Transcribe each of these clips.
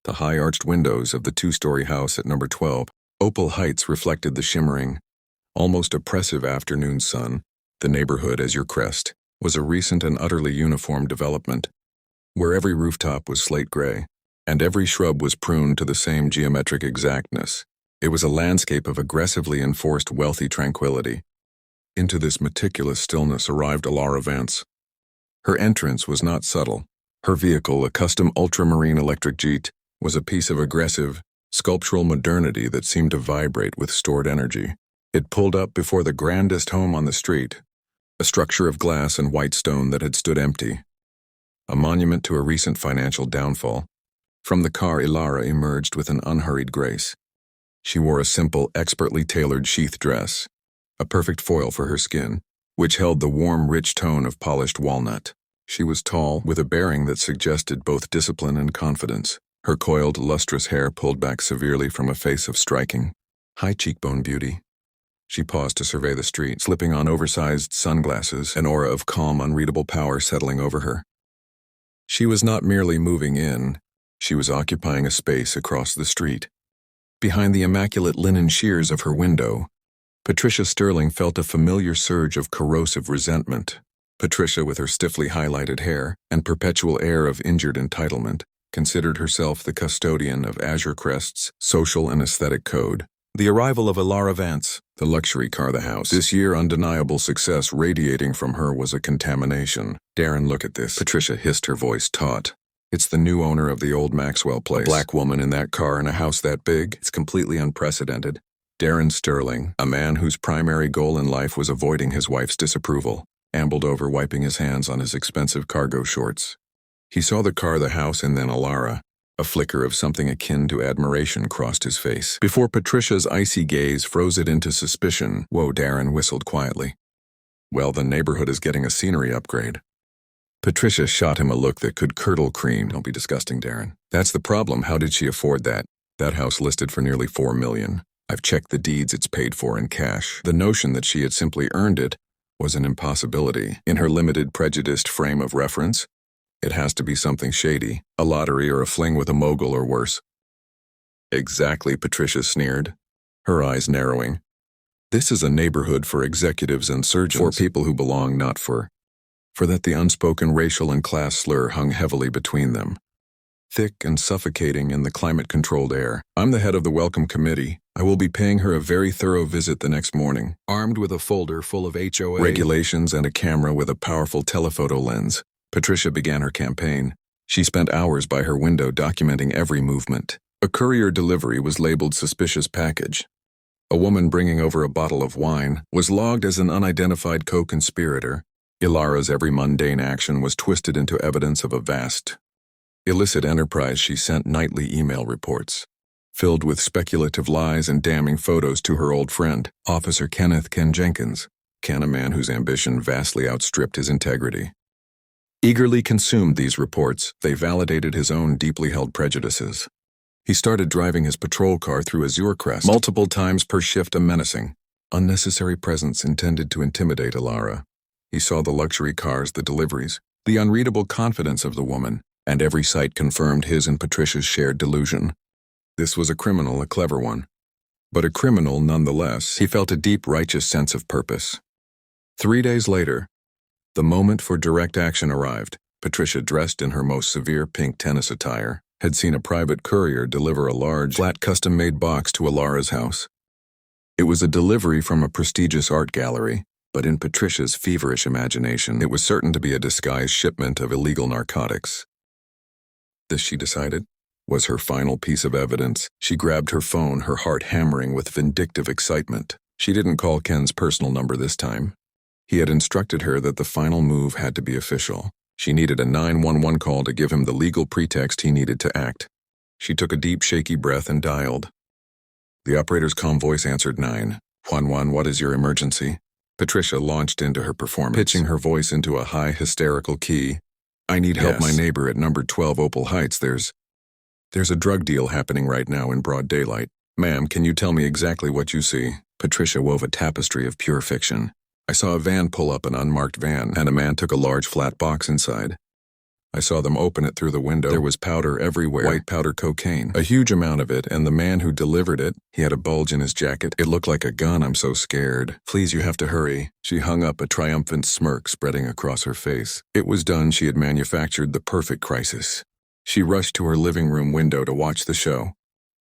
The high arched windows of the two-story house at number 12, Opal Heights reflected the shimmering, almost oppressive afternoon sun. The neighborhood, as your crest, was a recent and utterly uniform development, where every rooftop was slate gray, and every shrub was pruned to the same geometric exactness. It was a landscape of aggressively enforced wealthy tranquility. Into this meticulous stillness arrived Alara Vance. Her entrance was not subtle. Her vehicle, a custom ultramarine electric Jeep, was a piece of aggressive, sculptural modernity that seemed to vibrate with stored energy. It pulled up before the grandest home on the street, a structure of glass and white stone that had stood empty, a monument to a recent financial downfall. From the car, Alara emerged with an unhurried grace. She wore a simple, expertly tailored sheath dress, a perfect foil for her skin, which held the warm, rich tone of polished walnut. She was tall, with a bearing that suggested both discipline and confidence. Her coiled, lustrous hair pulled back severely from a face of striking, high cheekbone beauty. She paused to survey the street, slipping on oversized sunglasses, an aura of calm, unreadable power settling over her. She was not merely moving in, she was occupying a space across the street. Behind the immaculate linen sheers of her window, Patricia Sterling felt a familiar surge of corrosive resentment. Patricia, with her stiffly highlighted hair and perpetual air of injured entitlement, considered herself the custodian of Azure Crest's social and aesthetic code. The arrival of Alara Vance, the luxury car, the house, this year undeniable success radiating from her was a contamination. Darren, look at this. Patricia hissed, her voice taut. It's the new owner of the old Maxwell place. A black woman in that car in a house that big. It's completely unprecedented. Darren Sterling, a man whose primary goal in life was avoiding his wife's disapproval, ambled over, wiping his hands on his expensive cargo shorts. He saw the car, the house, and then Alara. A flicker of something akin to admiration crossed his face, before Patricia's icy gaze froze it into suspicion. Whoa, Darren whistled quietly. Well, the neighborhood is getting a scenery upgrade. Patricia shot him a look that could curdle cream. Don't be disgusting, Darren. That's the problem. How did she afford that? That house listed for nearly $4 million. I've checked the deeds, it's paid for in cash. The notion that she had simply earned it was an impossibility. In her limited, prejudiced frame of reference, it has to be something shady, a lottery or a fling with a mogul or worse. Exactly, Patricia sneered, her eyes narrowing. This is a neighborhood for executives and surgeons, for people who belong, not for that. The unspoken racial and class slur hung heavily between them, thick and suffocating in the climate-controlled air. I'm the head of the welcome committee. I will be paying her a very thorough visit the next morning, armed with a folder full of HOA regulations and a camera with a powerful telephoto lens. Patricia began her campaign. She spent hours by her window documenting every movement. A courier delivery was labeled suspicious package. A woman bringing over a bottle of wine was logged as an unidentified co-conspirator. Alara's every mundane action was twisted into evidence of a vast, illicit enterprise. She sent nightly email reports, filled with speculative lies and damning photos, to her old friend, Officer Ken Jenkins. Ken, a man whose ambition vastly outstripped his integrity, eagerly consumed these reports. They validated his own deeply held prejudices. He started driving his patrol car through Azure Crest multiple times per shift, a menacing, unnecessary presence intended to intimidate Alara. He saw the luxury cars, the deliveries, the unreadable confidence of the woman, and every sight confirmed his and Patricia's shared delusion. This was a criminal, a clever one, but a criminal nonetheless. He felt a deep, righteous sense of purpose. 3 days later, the moment for direct action arrived. Patricia, dressed in her most severe pink tennis attire, had seen a private courier deliver a large, flat, custom-made box to Alara's house. It was a delivery from a prestigious art gallery, but in Patricia's feverish imagination, it was certain to be a disguised shipment of illegal narcotics. This, she decided, was her final piece of evidence. She grabbed her phone, her heart hammering with vindictive excitement. She didn't call Ken's personal number this time. He had instructed her that the final move had to be official. She needed a 911 call to give him the legal pretext he needed to act. She took a deep, shaky breath and dialed. The operator's calm voice answered. 911, what is your emergency? Patricia launched into her performance, pitching her voice into a high, hysterical key. I need help. My neighbor at number 12 Opal Heights. There's a drug deal happening right now in broad daylight. Ma'am, can you tell me exactly what you see? Patricia wove a tapestry of pure fiction. I saw a van pull up, an unmarked van, and a man took a large flat box inside. I saw them open it through the window. There was powder everywhere, white powder cocaine, a huge amount of it, and the man who delivered it, he had a bulge in his jacket. It looked like a gun. I'm so scared. Please, you have to hurry. She hung up, a triumphant smirk spreading across her face. It was done. She had manufactured the perfect crisis. She rushed to her living room window to watch the show.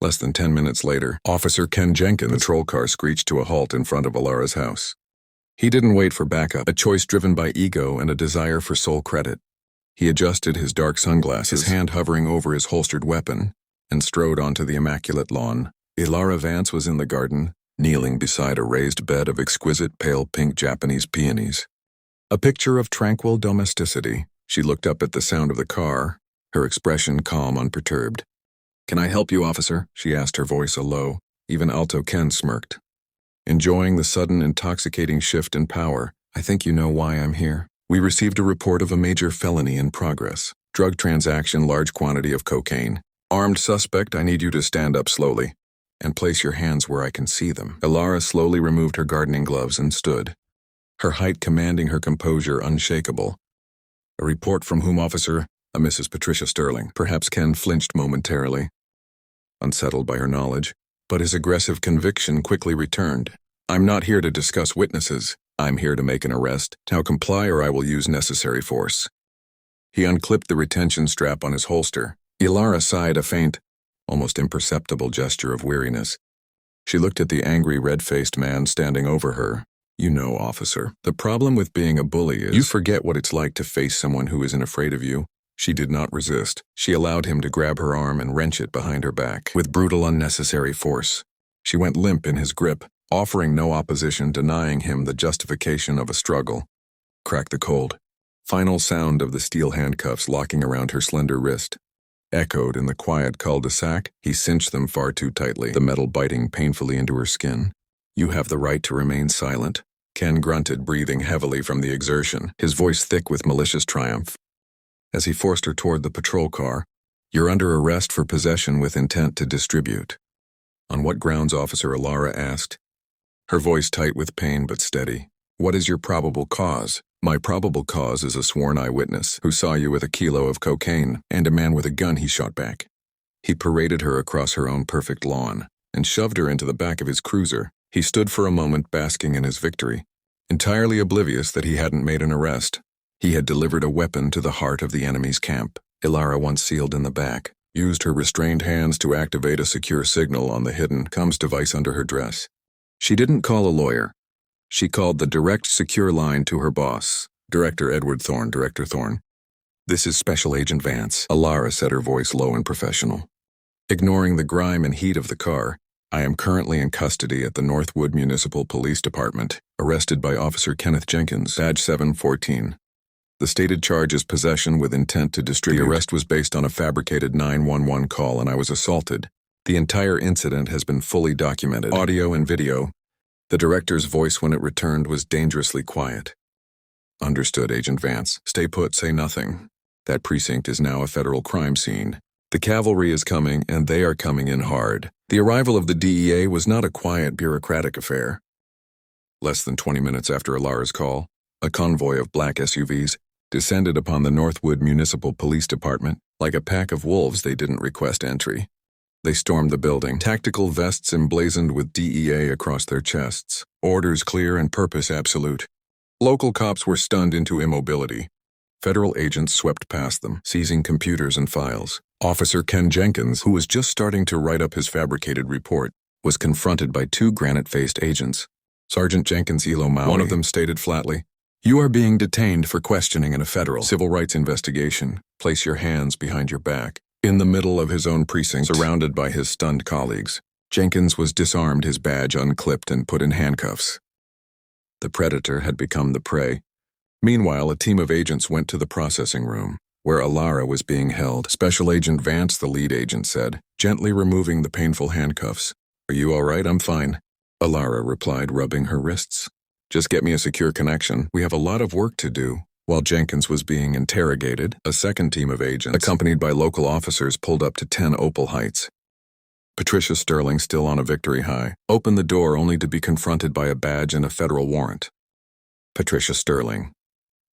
Less than 10 minutes later, Officer Ken Jenkins' patrol car screeched to a halt in front of Alara's house. He didn't wait for backup, a choice driven by ego and a desire for sole credit. He adjusted his dark sunglasses, his hand hovering over his holstered weapon, and strode onto the immaculate lawn. Alara Vance was in the garden, kneeling beside a raised bed of exquisite pale pink Japanese peonies. A picture of tranquil domesticity. She looked up at the sound of the car, her expression calm, unperturbed. "Can I help you, officer?" she asked, her voice a low. Even Alto Ken smirked. Enjoying the sudden, intoxicating shift in power, "I think you know why I'm here. We received a report of a major felony in progress. Drug transaction, large quantity of cocaine. Armed suspect, I need you to stand up slowly and place your hands where I can see them." Alara slowly removed her gardening gloves and stood, her height commanding her composure unshakable. "A report from whom, officer?" "A Mrs. Patricia Sterling." Perhaps Ken flinched momentarily, unsettled by her knowledge, but his aggressive conviction quickly returned. "I'm not here to discuss witnesses. I'm here to make an arrest. Now comply or I will use necessary force." He unclipped the retention strap on his holster. Alara sighed, a faint, almost imperceptible gesture of weariness. She looked at the angry, red-faced man standing over her. "You know, officer, the problem with being a bully is you forget what it's like to face someone who isn't afraid of you." She did not resist. She allowed him to grab her arm and wrench it behind her back. With brutal, unnecessary force, she went limp in his grip, offering no opposition, denying him the justification of a struggle. Crack the cold. Final sound of the steel handcuffs locking around her slender wrist echoed in the quiet cul-de-sac. He cinched them far too tightly, the metal biting painfully into her skin. "You have the right to remain silent," Ken grunted, breathing heavily from the exertion, his voice thick with malicious triumph. As he forced her toward the patrol car, "You're under arrest for possession with intent to distribute." "On what grounds, officer?" Alara asked, her voice tight with pain but steady. "What is your probable cause?" "My probable cause is a sworn eyewitness who saw you with a kilo of cocaine and a man with a gun," he shot back. He paraded her across her own perfect lawn and shoved her into the back of his cruiser. He stood for a moment basking in his victory, entirely oblivious that he hadn't made an arrest. He had delivered a weapon to the heart of the enemy's camp. Alara, once sealed in the back, used her restrained hands to activate a secure signal on the hidden comms device under her dress. She didn't call a lawyer. She called the direct, secure line to her boss, Director Edward Thorne. "Director Thorne, this is Special Agent Vance," Alara said, her voice low and professional. Ignoring the grime and heat of the car, "I am currently in custody at the Northwood Municipal Police Department, arrested by Officer Kenneth Jenkins, badge 714. The stated charge is possession with intent to distribute. The arrest was based on a fabricated 911 call and I was assaulted. The entire incident has been fully documented, audio and video." The director's voice, when it returned, was dangerously quiet. "Understood, Agent Vance. Stay put, say nothing. That precinct is now a federal crime scene. The cavalry is coming, and they are coming in hard. The arrival of the DEA was not a quiet, bureaucratic affair." Less than 20 minutes after Alara's call, a convoy of black SUVs descended upon the Northwood Municipal Police Department. Like a pack of wolves, they didn't request entry. They stormed the building, tactical vests emblazoned with DEA across their chests, orders clear and purpose absolute. Local cops were stunned into immobility. Federal agents swept past them, seizing computers and files. Officer Ken Jenkins, who was just starting to write up his fabricated report, was confronted by two granite-faced agents. Sergeant Jenkins Elo Maui. One of them stated flatly, "You are being detained for questioning in a federal civil rights investigation. Place your hands behind your back." In the middle of his own precinct, surrounded by his stunned colleagues, Jenkins was disarmed, his badge unclipped and put in handcuffs. The predator had become the prey. Meanwhile, a team of agents went to the processing room, where Alara was being held. Special Agent Vance, the lead agent, said, gently removing the painful handcuffs. "Are you all right?" "I'm fine," Alara replied, rubbing her wrists. "Just get me a secure connection. We have a lot of work to do." While Jenkins was being interrogated, a second team of agents, accompanied by local officers, pulled up to 10 Opal Heights. Patricia Sterling, still on a victory high, opened the door only to be confronted by a badge and a federal warrant. Patricia Sterling.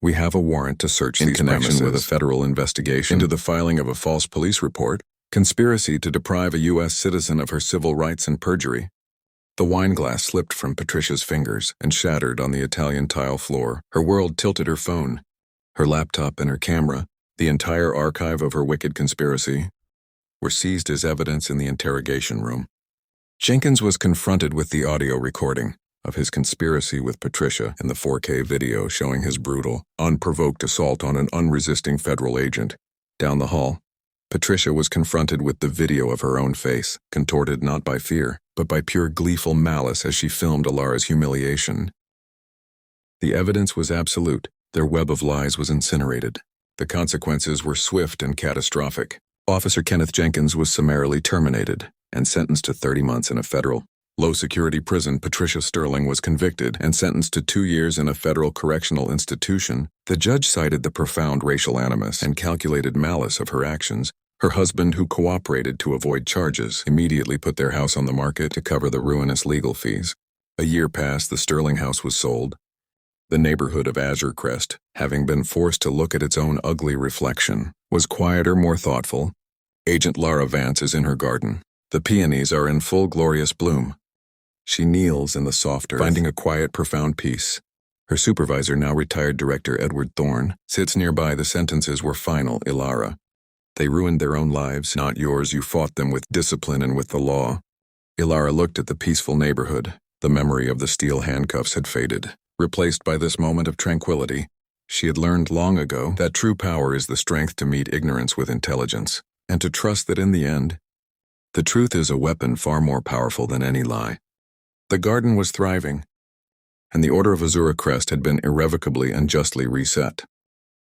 We have a warrant to search these premises in connection with a federal investigation into the filing of a false police report, conspiracy to deprive a U.S. citizen of her civil rights and perjury. The wine glass slipped from Patricia's fingers and shattered on the Italian tile floor. Her world tilted. Her phone, her laptop and her camera, the entire archive of her wicked conspiracy, were seized as evidence in the interrogation room. Jenkins was confronted with the audio recording of his conspiracy with Patricia and the 4K video showing his brutal, unprovoked assault on an unresisting federal agent. Down the hall, Patricia was confronted with the video of her own face, contorted not by fear, but by pure gleeful malice as she filmed Ilara's humiliation. The evidence was absolute. Their web of lies was incinerated. The consequences were swift and catastrophic. Officer Kenneth Jenkins was summarily terminated and sentenced to 30 months in a federal, low-security prison. Patricia Sterling was convicted and sentenced to 2 years in a federal correctional institution. The judge cited the profound racial animus and calculated malice of her actions. Her husband, who cooperated to avoid charges, immediately put their house on the market to cover the ruinous legal fees. A year passed. The Sterling house was sold. The neighborhood of Azure Crest, having been forced to look at its own ugly reflection, was quieter, more thoughtful. Agent Lara Vance is in her garden. The peonies are in full glorious bloom. She kneels in the soft earth, finding a quiet, profound peace. Her supervisor, now retired Director Edward Thorne, sits nearby. The sentences were final. Ilara, they ruined their own lives, not yours. You fought them with discipline and with the law. Ilara looked at the peaceful neighborhood. The memory of the steel handcuffs had faded, replaced by this moment of tranquility. She had learned long ago that true power is the strength to meet ignorance with intelligence, and to trust that in the end, the truth is a weapon far more powerful than any lie. The garden was thriving, and the Order of Azure Crest had been irrevocably and justly reset.